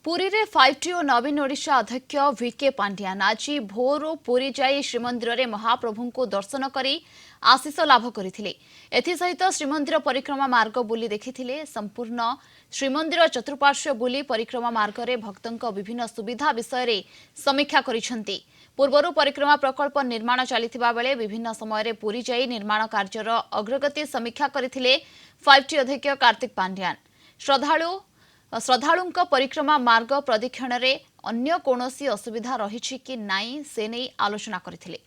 पुरी रे 5T और नवीन ओडिशा अध्यक्ष वीके पांड्यान आज भोरु पुरी जाई श्रीमंदिर रे महाप्रभु को दर्शन करी आशीष लाभ करथिले। एथिसहित श्रीमंदिर परिक्रमा मार्ग बुली देखिथिले। संपूर्ण श्रीमंदिर चतुर्पार्श्व बुली परिक्रमा मार्ग रे भक्तंक विभिन्न सुविधा विषय रे समीक्षा करिसंती। पूर्वरु परिक्रमा प्रकल्प निर्माण चलिथिबा बेले विभिन्न समय रे पुरी जाई निर्माण कार्यर अग्रगति समीक्षा करथिले 5T अध्यक्ष कार्तिक पांड्यान। श्रद्धालुंक परिक्रमा मार्ग प्रदीक्षण रे अन्य कोनोसी असुविधा रहिछि कि नाई से नै आलोचना करथिले।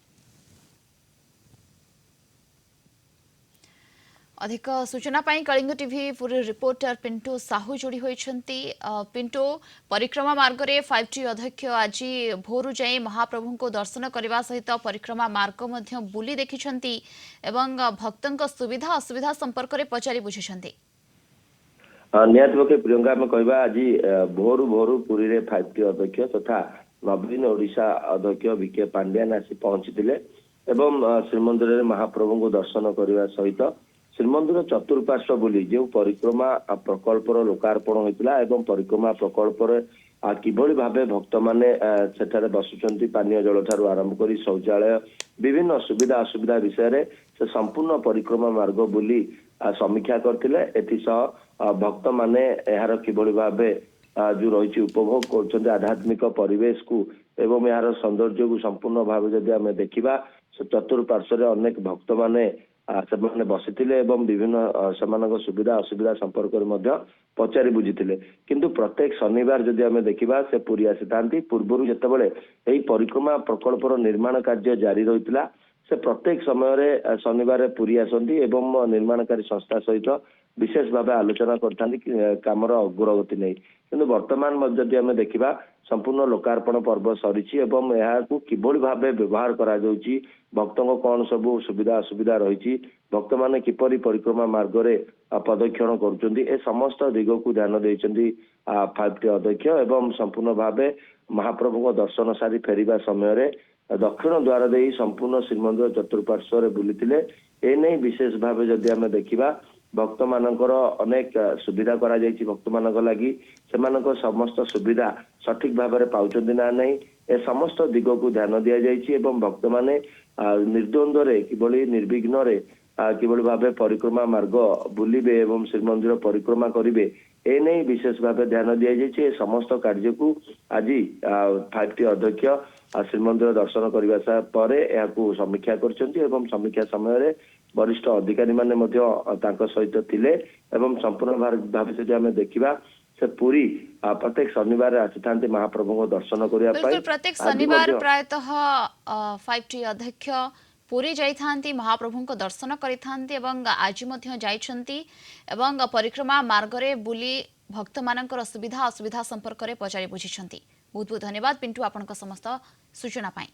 अधिक सूचना पाई कलिंग टीवी पूरी रिपोर्टर पिंटू साहू जोड़ी होइछंती। पिंटू, परिक्रमा मार्ग रे 5T अध्यक्ष आज भोरु जाई महाप्रभु को दर्शन करने सहित परिक्रमा मार्ग मध्य बुली देखिछंती एवं भक्तंक सुविधा असुविधा संपर्क रे पचारि बुझिछंती। निहत पक्षे प्रियंका आम कह आज भोरु भोरु पुरी रे 5T अध्यक्ष तथा नवीन ओडिशा अध्यक्ष वीके पांड्यान आसी पहुंची एवं श्रीमंदिर महाप्रभु को दर्शन करने सहित श्रीमंदिर चतुर्पार्श्व बुली जो परिक्रमा प्रकल्पर लोकार्पण होता एवं परिक्रमा प्रकल्प किभली भावे भक्त माने सेठारे बसुचंती पानीय जल ठारू आरंभ करी शौचालय विभिन्न सुविधा असुविधा विषय से संपूर्ण परिक्रमा मार्ग बुली समीक्षा करथिले। एथिसह भक्त माने एहार किभली भावे जो रही उपभोग कर आध्यात्मिक परिवेश को एवं यार सौंदर्य को संपूर्ण भाव जदि आम देखा चतुर्पार्श्व अनेक भक्त माने से बसीथिले एवं विभिन्न सेमानक सुविधा असुविधा संपर्क में पचारि बुझीथिले। किंतु प्रत्येक शनिवार जदि आम देखा से पुरी आसी थांती। पूर्व जितेबाला यही परिक्रमा प्रकल्पर निर्माण कार्य जारी रही से प्रत्येक समय शनिवार पुरी आसती एवं निर्माणकारी संस्था सहित विशेष भाव आलोचना कर अग्रगति नहीं। किंतु वर्तमान जदि आम देखा संपूर्ण लोकार्पण पर्व सरी किभली भाव व्यवहार करा भक्तों कौन सब सुविधा असुविधा रही भक्त मैंने किपरि परिक्रमा मार्ग रे पदक्षेण कर समस्त दिग को ध्यान देइछंती 5T अध्यक्ष एवं संपूर्ण भाव महाप्रभु को दर्शन सारी फेरिबा समय दक्षिण द्वार दे संपूर्ण श्रीमंदिर चतुर्पार्श्व बुली एने विशेष भाव जदि आम देखा भक्त मानकर अनेक सुविधा करा जायछि। भक्त मानक लगी सेमानक समस्त सुविधा सठिक भाव में पाउछन्ति ना नहीं ए समस्त दिग को ध्यान दिया जायछि एवं भक्त माने निर्द्वंद्व रे किभली निर्विघ्न रे किभली भाव परिक्रमा मार्ग बुलिबे एवं श्रीमंदिर परिक्रमा करिवे एने विशेष भाव ध्यान दिया जायछि। समस्त कार्य को आज 5T अध्यक्ष श्रीमंदिर दर्शन करने पर समीक्षा करछन्ति एवं समीक्षा समय वरिष्ठ अधिकारी माने सहित थिले एवं संपूर्ण भाव से आम देखा से पूरी प्रत्येक शनिवार आसी था महाप्रभु को दर्शन करने। प्रत्येक शनिवार प्रायतः 5T अध्यक्ष पुरी जाइथांती महाप्रभु को दर्शन करिथांती एवं आज मध्य जाइछंती एवं परिक्रमा मार्ग रे बुली भक्त मानकर सुविधा असुविधा संपर्क रे पचारि बुझिछंती। बहुत बहुत धन्यवाद पिंटू आपनका समस्त सूचना पाई।